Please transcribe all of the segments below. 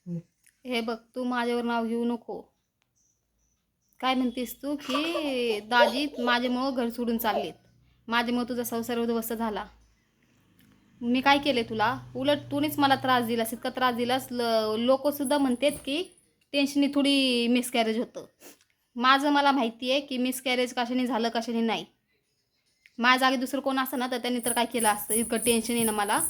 हे बघ, तू माझ्यावर नाव घेऊ नको. काय म्हणतेस तू की दाजी माझ्यामुळं घर सोडून चाललेत, माझ्यामुळं तुझा संसार उद्ध्वस्त झाला. मी काय केले तुला? उलट तूनेच मला त्रास दिलास, इतका त्रास दिलास. लोक सुद्धा म्हणतात की टेन्शननी थोडी मिसकॅरेज होतं. माझं मला माहिती आहे की मिसकॅरेज कशाने झालं कशाने नाही. माझ्या जागी दुसरं कोण असतं ना तर त्यांनी तर काय केलं असतं. इतकं टेन्शन आहे ना मला.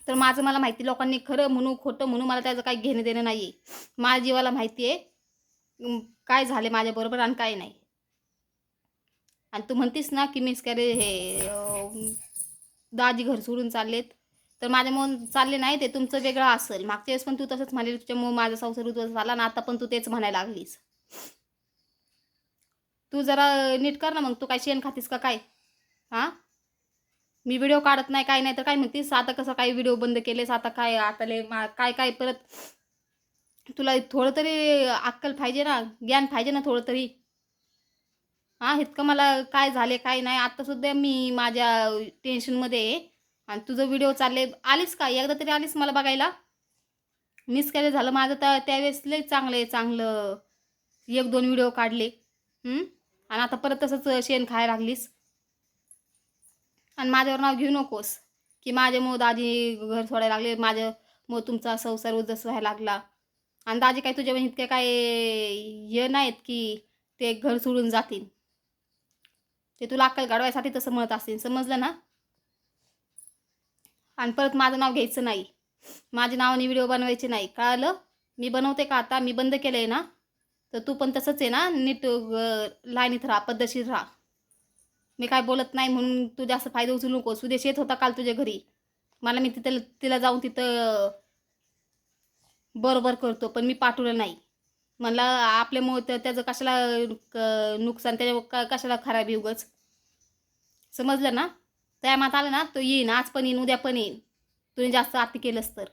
तर माझं मला माहिती, लोकांनी खरं म्हणू खोटं म्हणू मला त्याचं काही घेणं देणं नाही आहे. माझ्या जीवाला माहिती आहे काय झाले माझ्याबरोबर आणि काय नाही. आणि तू म्हणतीस ना की मिसकॅरेज हे दाजी घर सोडून चाललेत, तर माझ्यामुळं चालले नाही, ते तुमचं वेगळं असेल. मागच्या वेळेस पण तू तसंच म्हणाली, तुझ्यामुळं माझा संसार उद्ध्वस्त झाला ना, आता पण तू तेच म्हणायला लागलीस. तू जरा नीट कर ना मग. तू काय शेण खातीस का काय? हां, मी व्हिडिओ काढत नाही काय नाही तर काय म्हणतीस? आता कसं काय व्हिडिओ बंद केलेस? आता काय आता काय काय परत? तुला थोडं तरी अक्कल पाहिजे ना, ज्ञान पाहिजे ना थोडं तरी. हां, इतकं मला काय झाले काय नाही, आत्तासुद्धा मी माझ्या टेन्शनमध्ये आहे आणि तुझं व्हिडिओ चालले. आलीस का? एकदा तरी आलीस मला बघायला? मिसकॅरेज झालं माझं तर त्यावेळेस लय चांगलं 1-2 व्हिडिओ काढले. आणि आता परत तसंच शेण खायला लागलीस. आणि माझ्यावर नाव घेऊ नकोस की माझ्यामुळं दाजी घर सोडायला लागले, माझ्यामुळं तुमचा संसार उद्ध्वस्त व्हायला लागला. आणि दाजी काय तुझ्या इतके काय हे नाहीत की ते घर सोडून जातील. ते तुला अक्कल घडवायसाठी तसं म्हणत असतील, समजलं ना? आणि परत माझं नाव घ्यायचं नाही. माझ्या नावाने व्हिडिओ बनवायचे नाही, कळालं? मी बनवते का आता? मी बंद केलं आहे ना, तर तू पण तसंच आहे ना, नीट लाईनीत राहा, पद्धतशीर राहा. मी काय बोलत नाही म्हणून तू जास्त फायदा उचलू नको. सुदेश येत होता काल तुझ्या घरी. मला मी तिला जाऊन तिथं बरोबर करतो, पण मी पाठवलं नाही. म्हणलं आपल्यामुळं त्याचं कशाला नुकसान, त्याच्या कशाला खराबी उगाच. समजलं ना? टायमात आलं ना तो येईन, आज पण येईन, उद्या पण येईन. तुम्ही जास्त अति केलंस तर.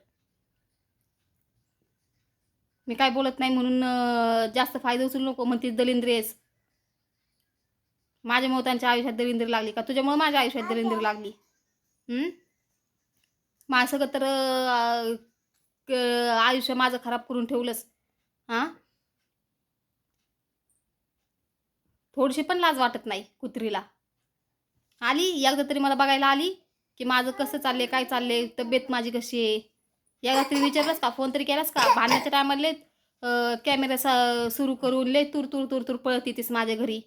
मी काय बोलत नाही म्हणून जास्त फायदा उचलू नको. म्हणते दलिंद्रेस. माझ्यामुळे त्यांच्या आयुष्यात दलिंद्र लागली का? तुझ्यामुळे माझ्या आयुष्यात दलिंद्र लागली. माझं सगळं तर आयुष्य माझं खराब करून ठेवलंस. हां, थोडीशी पण लाज वाटत नाही कुत्रीला? आली एकदा तरी मला बघायला आली की माझं कसं चाललंय, काय चाललंय, तब्येत माझी कशी आहे? एकदा तरी विचारलंस का? फोन तरी केलास का? भांडण्याच्या टायमाला कॅमेरा सुरू करून लय तूर तूर तूर तूर पळत येतेस माझ्या घरी.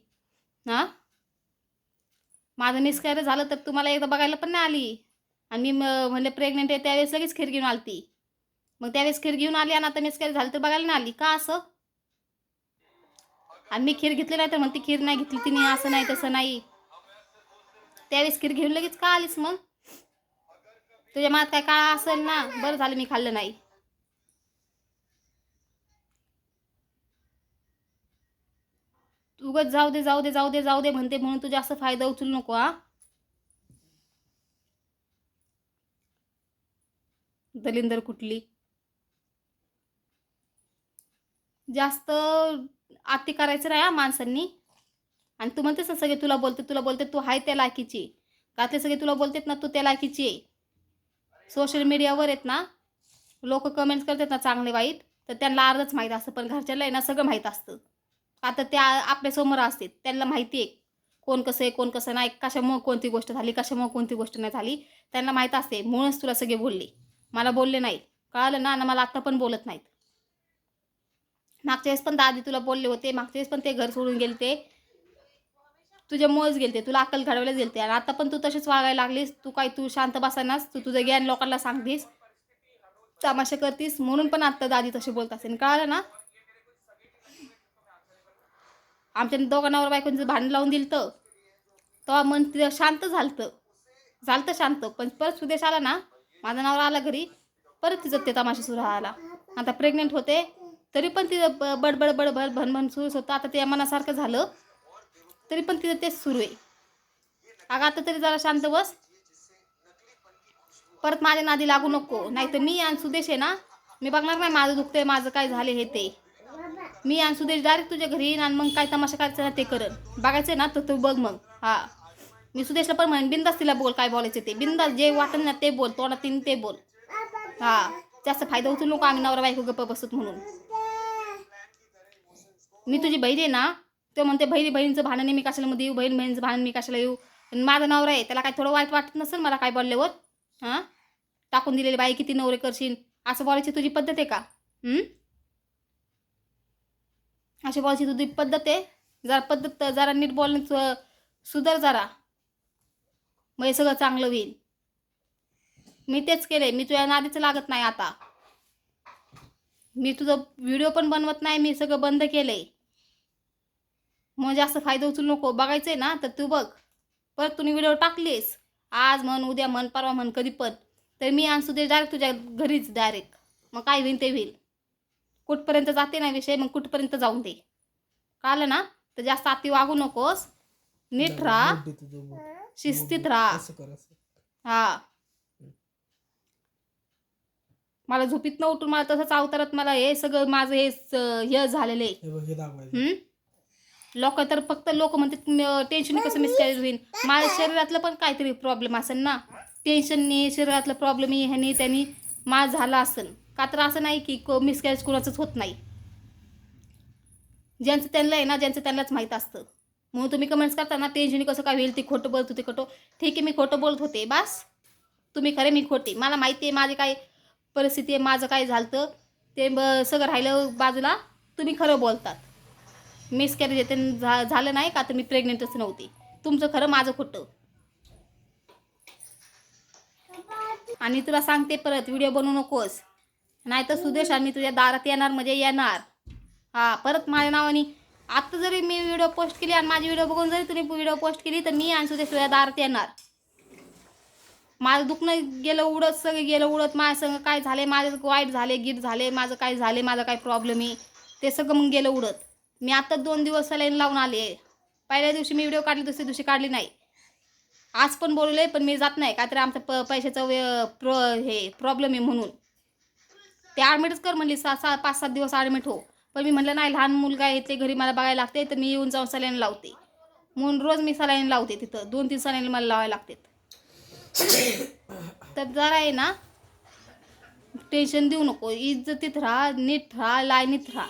हां, माझं मिसकॅरेज झालं तर तुम्हाला एकदा बघायला पण नाही आली. आणि मी म्हणले प्रेग्नेंट आहे त्यावेळेस लगेच खीर घेऊन आलती. मग त्यावेळेस खीर घेऊन आली आणि आता मिसकॅरेज झालं तर बघायला नाही आली का असं? आणि मी खीर घेतली नाही तर म्हणते खीर नाही घेतली तिने, असं नाही तसं नाही. त्यावेळेस खीर घेऊन लगेच का आलीस मग? तुझ्या मनात काय काळा असेल ना, बरं झालं मी खाल्लं नाही. उगाच जाऊ दे जाऊ दे जाऊ दे जाऊ दे म्हणते म्हणून तू जास्त फायदा उचलू नको. दलिंदर कुठली? जास्त अति करायचं नाही माणसांनी. आणि तू म्हणतेस ना सगळे तुला बोलते तू आहे त्या लायकीची. घातले सगळे तुला बोलतेत ना तू त्या लायकीची आहे. सोशल मीडियावर आहेत ना, लोक कमेंट्स करतात ना चांगले वाईट, तर त्यांना अर्धच माहीत असतं, पण घरच्याला आहे ना सगळं माहीत असतं. आता त्या आपल्यासमोर असते, त्यांना माहिती आहे कोण कसं आहे कोण कसं नाही, कशामुळं कोणती गोष्ट झाली, कशामुळं कोणती गोष्ट नाही झाली, त्यांना माहीत असते. म्हणूनच तुला सगळे बोलले, मला बोलले नाही. कळालं ना? आणि मला आत्ता पण बोलत नाहीत. मागच्या वेळेस पण दादी तुला बोलले होते, मागच्या वेळेस पण ते घर सोडून गेलते, तुझ्यामुळेच गेलते, तुला अक्कल घडवायलाच गेलते. आणि आता पण तू तशीच वागायला लागलीस. तू शांत बसानास, तू तुझं ज्ञान लोकांना सांगतीस, तमाशा करतीस, म्हणून पण आत्ता दादी तशी बोलत असेल. कळालं ना? आमच्या दोघा नवरा बायकोंचं भांडण लावून दिलं तर तेव्हा मन तिथं शांत झालतं शांत. पण परत सुदेश आला ना, माझा नवरा आला घरी, परत तिचं ते तमाशा सुरू आला. आता प्रेग्नेंट होते तरी पण तिचं बडबड बडबड भनभन सुरूच होतं. आता ते मनासारखं झालं तरी पण तिचं तेच सुरू आहे. अगं आता तरी जरा शांत बस. परत माझ्या नादी लागू नको, नाही तर मी आणि सुदेश आहे ना, मी बघणार नाही माझं दुखतंय माझं काय झाले हे ते. मी आणि सुदेश डायरेक्ट तुझ्या घरी येईन आणि मग काय तमाशा करायचं ना ते करन. बघायचं ना तर तू बघ मग. हां, मी सुदेशला पण म्हणेन बिंदास तिला बोल, काय बोलायचं ते बिंदास, जे वाटेल ना ते बोल, तोंडात तीन ते बोल. हां, जास्त फायदा उचलू नको आम्ही नवरा बायको गप्प बसत म्हणून. मी तुझी बहीण आहे ना, ते म्हणते बहिणीचं भांडण मी कशाला मध्ये येऊ, बहिणीचं भांडण मी कशाला येऊ. माझा नवरा आहे, त्याला काय थोडं वाईट वाटत नसेल मला काय बोलल्यावर. हां, टाकून दिलेली बाई किती नवरे करशील असं बोलायची तुझी पद्धत आहे का? अशी बोलायची तुझी पद्धत आहे? जरा नीट बोलणं सुधार जरा, मग हे सगळं चांगलं होईल. मी तेच केलंय, मी तुझ्या नादीचं लागत नाही आता. मी तुझं व्हिडिओ पण बनवत नाही, मी सगळं बंद केलंय. मग जास्त फायदा उचलू नको. बघायचंय ना तर तू बघ. परत तुम्ही व्हिडिओ टाकलीस आज म्हण, उद्या म्हण, परवा म्हण, कधी पण, तर मी आणसू दे डायरेक्ट तुझ्या घरीच डायरेक्ट. मग काय होईल ते होईल. कुठपर्यंत जाते ना विषय, मग कुठपर्यंत जाऊन दे. कळलं ना? तर जास्त अति वागू नकोस, नीट राहा, शिस्तीत राहा. हा, मला झोपीत न उठून मला तसंच अवतारात मला हे सगळं माझं हे झालेलं आहे. लोक तर फक्त लोक म्हणतात टेन्शन कसं मिसकॅरेज होईल. माझ्या शरीरातलं पण काहीतरी प्रॉब्लेम असेल ना, टेन्शनने शरीरातलं प्रॉब्लेम ह्यानी त्यांनी माझं झालं असेल का. तर असं नाही की मिसकॅरेज कोणाचंच होत नाही. ज्यांचं त्यांना आहे ना, ज्यांचं त्यांनाच माहीत असतं. म्हणून तुम्ही कमेंट्स करताना टेन्शन कसं काय होईल, ती खोटं बोलत होते खोटं. ठीक आहे, मी खोटं बोलत होते बस. तुम्ही खरे, मी खोटी. मला माहिती आहे माझी काय परिस्थिती आहे, माझं काय झालं ते सगळं राहिलं बाजूला. तुम्ही खरं बोलतात. मिसकॅरेज येते झालं नाही का, तर मी प्रेग्नेंटच नव्हती. तुमचं खरं, माझं खोटं. आणि तुला सांगते परत, व्हिडिओ बनवू नकोस, नाही तर सुदेश आणि तुझ्या दारात येणार म्हणजे येणार. हा, परत माझ्या नावाने आत्ता जरी मी व्हिडिओ पोस्ट केली आणि माझी व्हिडिओ बघून जरी तुम्ही व्हिडिओ पोस्ट केली, तर मी आणि सुदेश तुझ्या दारात येणार. माझं दुखणं गेलं उडत, सगळं गेलं उडत. माझ्या संग काय झाले, माझं वाईट झाले, गीट झाले, माझं काय झाले, माझं काय प्रॉब्लेम आहे ते सगळं मग गेलं उडत. मी आता 2 दिवस सलाईन लावून आले. पहिल्या दिवशी मी व्हिडिओ काढली, दुसऱ्या दिवशी काढली नाही. आज पण बोलले, पण मी जात नाही का, तर आमचा पैशाचा प्रॉब्लेम आहे म्हणून. ते ॲडमिटच कर म्हणली, 5-7 दिवस ॲडमिट हो. पण मी म्हटलं नाही, लहान मुलगा आहे ते घरी मला बघायला लागते, तर मी येऊन जाऊन सलाईन लावते. म्हणून रोज मी सलाईन लावते तिथं. 2-3 सलाईन मला लावायला लागतात. तर जरा आहे ना, टेन्शन देऊ नको, इज्जतीत राहा, नीट राहा, लाईनीत राहा.